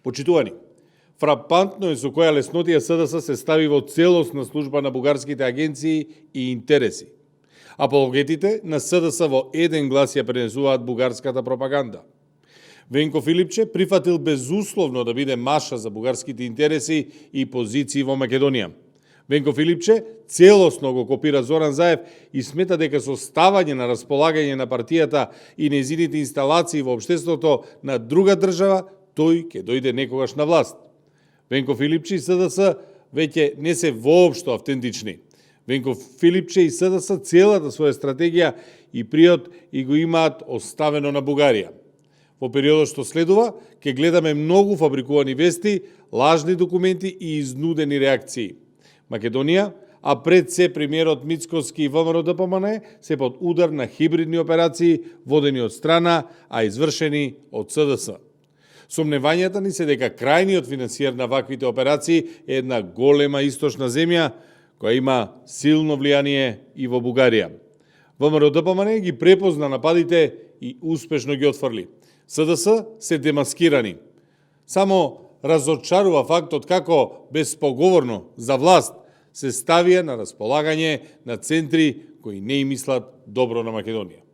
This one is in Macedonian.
Почитувани, фрапантно е со која леснотија СДС се стави во целосна служба на бугарските агенции и интереси. Апологетите на СДС во еден глас ја пренесуваат бугарската пропаганда. Венко Филипче прифатил безусловно да биде маша за бугарските интереси и позиции во Македонија. Венко Филипче целосно го копира Зоран Заев и смета дека со ставање на располагање на партијата и нејзините инсталации во општеството на друга држава, тој ќе дојде некогаш на власт. Венко Филипче и СДС веќе не се воопшто автентични. Венко Филипче и СДС целата своја стратегија и приод и го имаат оставено на Бугарија. Во периодот што следува, ќе гледаме многу фабрикувани вести, лажни документи и изнудени реакции. Македонија, а пред се премиерот Мицкоски и ВМРО-ДПМН се под удар на хибридни операции водени од страна, а извршени од СДС. Сомневањата ни се дека крајниот финансиер на ваквите операции е една голема источна земја која има силно влијание и во Бугарија. ВМРО-ДПМН ги препозна нападите и успешно ги отфрли. СДС се демаскирани. Само разочарува фактот како безпоговорно за власт се ставија на располагање на центри кои не им мислат добро на Македонија.